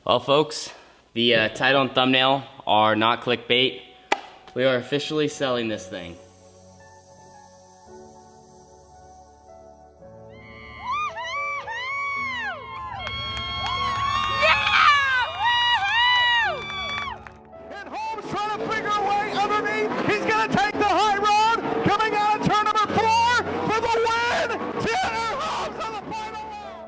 Well, folks, the title and thumbnail are not clickbait. We are officially selling this thing. And Holmes trying to figure a way underneath. He's going to take the high road. Coming out of turn number 4 for the win. Tanner Holmes on the final round.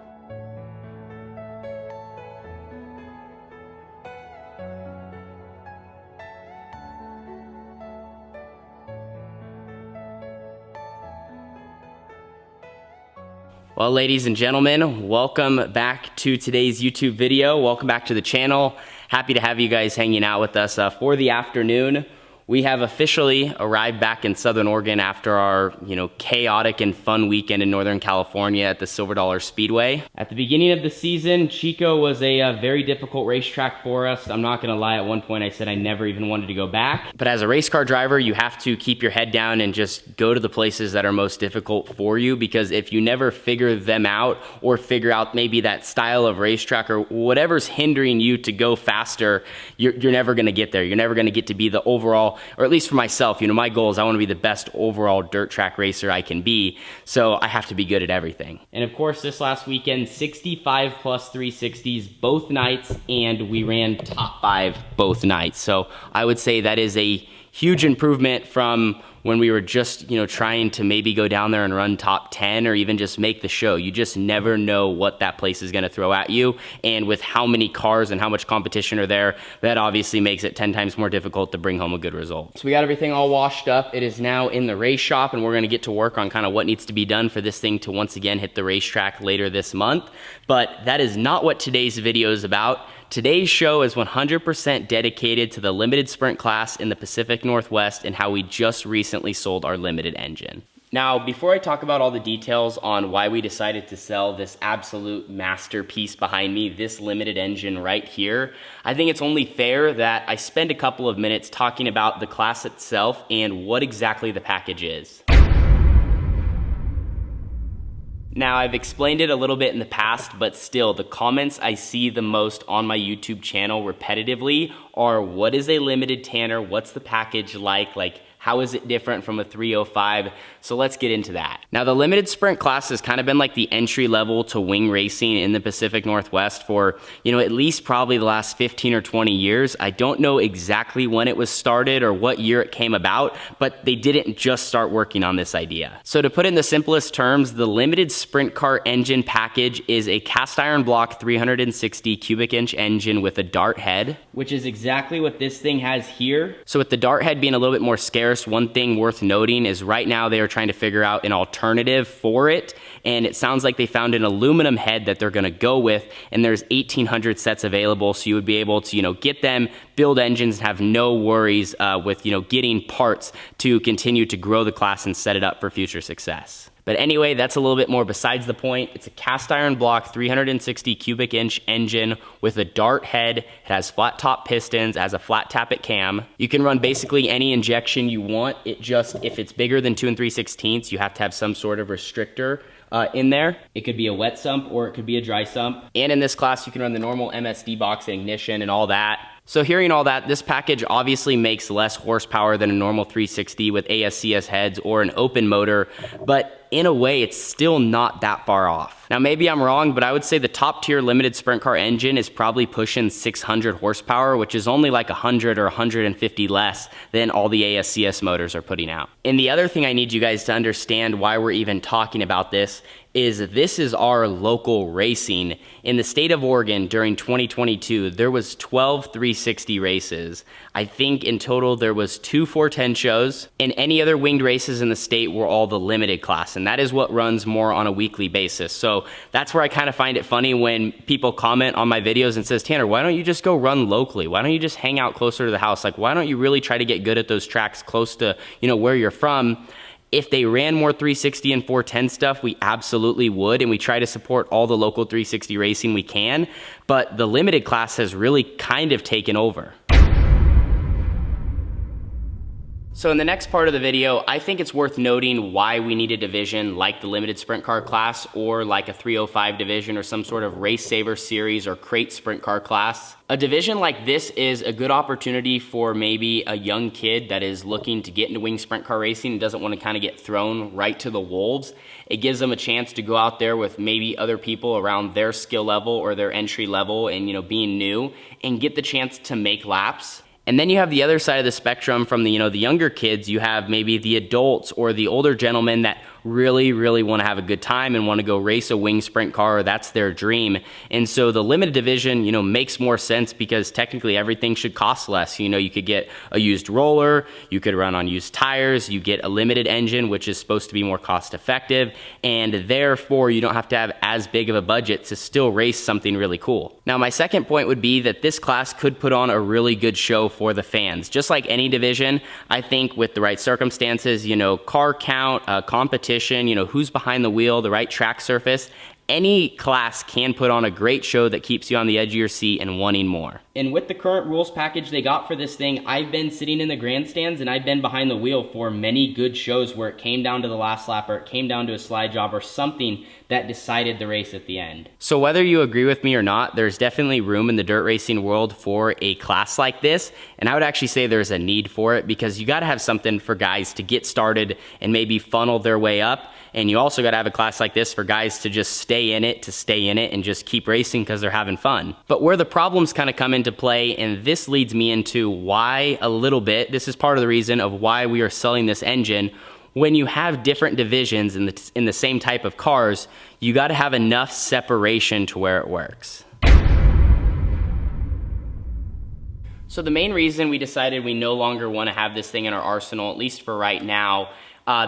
Well, ladies and gentlemen, welcome back to today's YouTube video. Welcome back to the channel. Happy to have you guys hanging out with us for the afternoon. We have officially arrived back in Southern Oregon after our, chaotic and fun weekend in Northern California at the Silver Dollar Speedway. At the beginning of the season, Chico was a very difficult racetrack for us. I'm not gonna lie, at one point I said I never even wanted to go back. But as a race car driver, you have to keep your head down and just go to the places that are most difficult for you, because if you never figure them out or figure out maybe that style of racetrack or whatever's hindering you to go faster, you're never gonna get there. You're never gonna get to be the overall, or at least for myself, my goal is I want to be the best overall dirt track racer I can be, so I have to be good at everything. And of course, this last weekend, 65 plus 360s both nights, and we ran top 5 both nights. So I would say that is a huge improvement from when we were just, trying to maybe go down there and run top 10 or even just make the show. You just never know what that place is gonna throw at you. And with how many cars and how much competition are there, that obviously makes it 10 times more difficult to bring home a good result. So we got everything all washed up. It is now in the race shop, and we're gonna get to work on kind of what needs to be done for this thing to once again hit the racetrack later this month. But that is not what today's video is about. Today's show is 100% dedicated to the limited sprint class in the Pacific Northwest and how we just recently sold our limited engine. Now, before I talk about all the details on why we decided to sell this absolute masterpiece behind me, this limited engine right here, I think it's only fair that I spend a couple of minutes talking about the class itself and what exactly the package is. Now, I've explained it a little bit in the past, but still, the comments I see the most on my YouTube channel repetitively are, what is a limited Tanner? What's the package like? How is it different from a 305? So let's get into that. Now, the limited sprint class has kind of been like the entry level to wing racing in the Pacific Northwest for, at least probably the last 15 or 20 years. I don't know exactly when it was started or what year it came about, but they didn't just start working on this idea. So to put it in the simplest terms, the limited sprint car engine package is a cast iron block 360 cubic inch engine with a dart head, which is exactly what this thing has here. So with the dart head being a little bit more scarce, one thing worth noting is right now they are trying to figure out an alternative for it, and it sounds like they found an aluminum head that they're gonna go with, and there's 1,800 sets available, so you would be able to, get them, build engines, and have no worries with, getting parts to continue to grow the class and set it up for future success. But anyway, that's a little bit more besides the point. It's a cast iron block 360 cubic inch engine with a dart head. It has flat top pistons, it has a flat tappet cam. You can run basically any injection you want. It just, if it's bigger than 2 3/16, you have to have some sort of restrictor in there. It could be a wet sump or it could be a dry sump. And in this class, you can run the normal MSD box and ignition and all that. So hearing all that, this package obviously makes less horsepower than a normal 360 with ASCS heads or an open motor, but in a way, it's still not that far off. Now, maybe I'm wrong, but I would say the top tier limited sprint car engine is probably pushing 600 horsepower, which is only like 100 or 150 less than all the ASCS motors are putting out. And the other thing I need you guys to understand why we're even talking about this is our local racing. In the state of Oregon during 2022, there was 12 360 races. I think in total there was 2 410 shows, and any other winged races in the state were all the limited class, and that is what runs more on a weekly basis. So that's where I kind of find it funny when people comment on my videos and says, Tanner, why don't you just go run locally? Why don't you just hang out closer to the house? Like, why don't you really try to get good at those tracks close to, where you're from? If they ran more 360 and 410 stuff, we absolutely would, and we try to support all the local 360 racing we can, but the limited class has really kind of taken over. So in the next part of the video, I think it's worth noting why we need a division like the limited sprint car class or like a 305 division or some sort of race saver series or crate sprint car class. A division like this is a good opportunity for maybe a young kid that is looking to get into wing sprint car racing and doesn't want to kind of get thrown right to the wolves. It gives them a chance to go out there with maybe other people around their skill level or their entry level and, you know, being new and get the chance to make laps. And then you have the other side of the spectrum from the, the younger kids. You have maybe the adults or the older gentlemen that really want to have a good time and want to go race a wing sprint car, or that's their dream. And so the limited division, makes more sense because technically everything should cost less. You could get a used roller, you could run on used tires, you get a limited engine, which is supposed to be more cost effective, and therefore you don't have to have as big of a budget to still race something really cool. Now, my second point would be that this class could put on a really good show for the fans. Just like any division, I think with the right circumstances, car count, competition, who's behind the wheel, the right track surface, any class can put on a great show that keeps you on the edge of your seat and wanting more. And with the current rules package they got for this thing, I've been sitting in the grandstands and I've been behind the wheel for many good shows where it came down to the last lap or it came down to a slide job or something that decided the race at the end. So whether you agree with me or not, there's definitely room in the dirt racing world for a class like this. And I would actually say there's a need for it because you gotta have something for guys to get started and maybe funnel their way up. And you also gotta have a class like this for guys to just stay in it and just keep racing because they're having fun. But where the problems kind of come into play, and this leads me into why a little bit, this is part of the reason of why we are selling this engine. When you have different divisions in the same type of cars, you gotta have enough separation to where it works. So the main reason we decided we no longer wanna have this thing in our arsenal, at least for right now,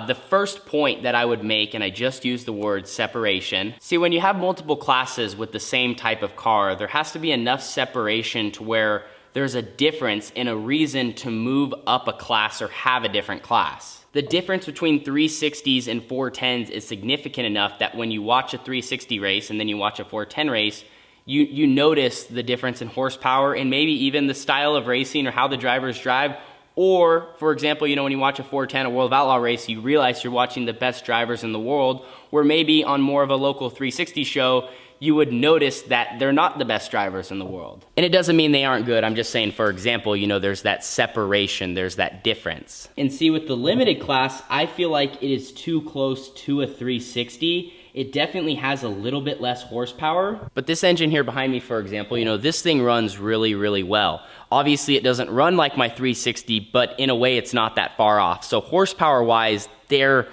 the first point that I would make, and I just used the word separation. See, when you have multiple classes with the same type of car, there has to be enough separation to where there's a difference and a reason to move up a class or have a different class. The difference between 360s and 410s is significant enough that when you watch a 360 race and then you watch a 410 race, you notice the difference in horsepower and maybe even the style of racing or how the drivers drive. Or, for example, when you watch a 410, a World of Outlaw race, you realize you're watching the best drivers in the world, where maybe on more of a local 360 show, you would notice that they're not the best drivers in the world. And it doesn't mean they aren't good. I'm just saying, for example, there's that separation, there's that difference. And see, with the limited class, I feel like it is too close to a 360. It definitely has a little bit less horsepower. But this engine here behind me, for example, this thing runs really well. Obviously, it doesn't run like my 360, but in a way, it's not that far off. So horsepower-wise, they're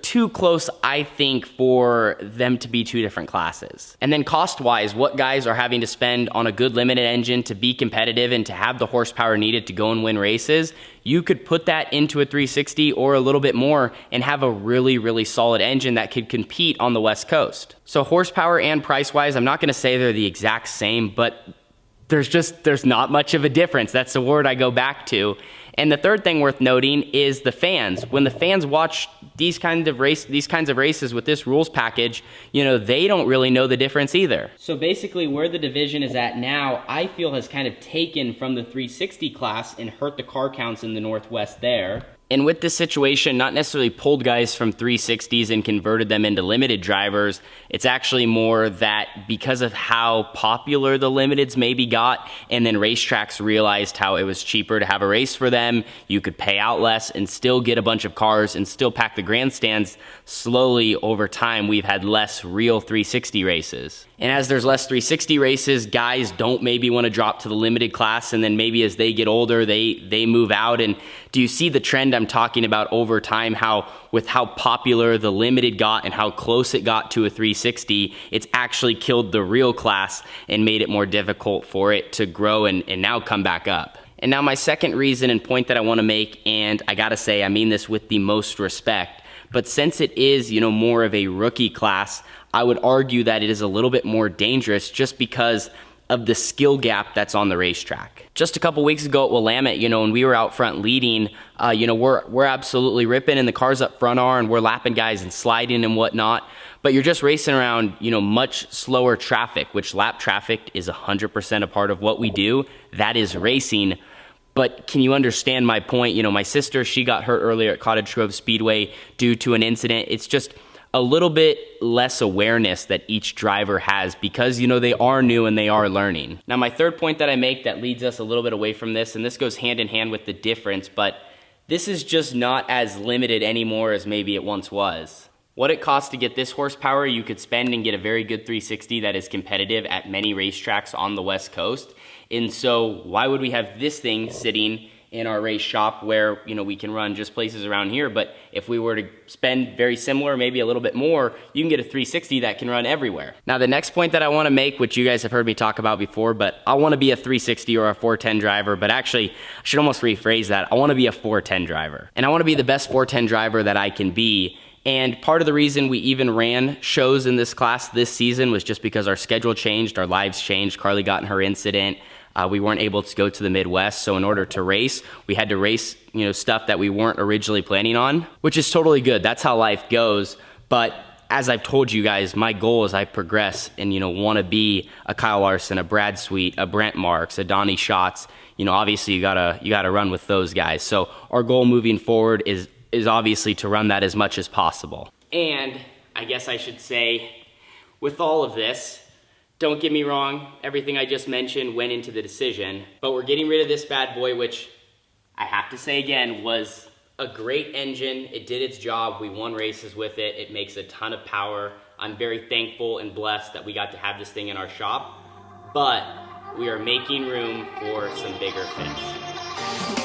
too close, I think, for them to be two different classes. And then cost-wise, what guys are having to spend on a good limited engine to be competitive and to have the horsepower needed to go and win races, you could put that into a 360 or a little bit more and have a really solid engine that could compete on the West Coast. So horsepower and price-wise, I'm not gonna say they're the exact same, but there's not much of a difference. That's the word I go back to. And the third thing worth noting is the fans. When the fans watch these kinds of races with this rules package, they don't really know the difference either. So basically where the division is at now, I feel has kind of taken from the 360 class and hurt the car counts in the Northwest there. And with this situation, not necessarily pulled guys from 360s and converted them into limited drivers. It's actually more that because of how popular the limiteds maybe got, and then racetracks realized how it was cheaper to have a race for them, you could pay out less and still get a bunch of cars and still pack the grandstands. Slowly over time, we've had less real 360 races. And as there's less 360 races, guys don't maybe want to drop to the limited class, and then maybe as they get older, they move out. And do you see the trend I'm talking about over time, how popular the limited got and how close it got to a 360, it's actually killed the real class and made it more difficult for it to grow and now come back up. And now my second reason and point that I want to make, and I gotta say, I mean this with the most respect, but since it is, more of a rookie class, I would argue that it is a little bit more dangerous just because of the skill gap that's on the racetrack. Just a couple weeks ago at Willamette, when we were out front leading, we're absolutely ripping and the cars up front are, and we're lapping guys and sliding and whatnot, but you're just racing around, much slower traffic, which lap traffic is 100% a part of what we do. That is racing. But can you understand my point? You know, my sister, she got hurt earlier at Cottage Grove Speedway due to an incident. It's just a little bit less awareness that each driver has because, you know, they are new and they are learning. Now, my third point that I make that leads us a little bit away from this, and this goes hand in hand with the difference, but this is just not as limited anymore as maybe it once was. What it costs to get this horsepower, you could spend and get a very good 360 that is competitive at many racetracks on the West Coast. And so why would we have this thing sitting in our race shop where, you know, we can run just places around here? But if we were to spend very similar, maybe a little bit more, you can get a 360 that can run everywhere. Now, the next point that I want to make, which you guys have heard me talk about before, but I want to be a 360 or a 410 driver, but actually, I should almost rephrase that. I want to be a 410 driver. And I want to be the best 410 driver that I can be. And part of the reason we even ran shows in this class this season was just because our schedule changed, our lives changed. Carly got in her incident. We weren't able to go to the Midwest, so in order to race, we had to race, you know, stuff that we weren't originally planning on, which is totally good. That's how life goes. But as I've told you guys, my goal as I progress and, you know, want to be a Kyle Larson, a Brad Sweet, a Brent Marks, a Donnie Schatz, you know, obviously you gotta run with those guys. So our goal moving forward is obviously to run that as much as possible. And I guess I should say, with all of this, don't get me wrong, everything I just mentioned went into the decision, but we're getting rid of this bad boy, which I have to say again, was a great engine. It did its job. We won races with it. It makes a ton of power. I'm very thankful and blessed that we got to have this thing in our shop, but we are making room for some bigger fish.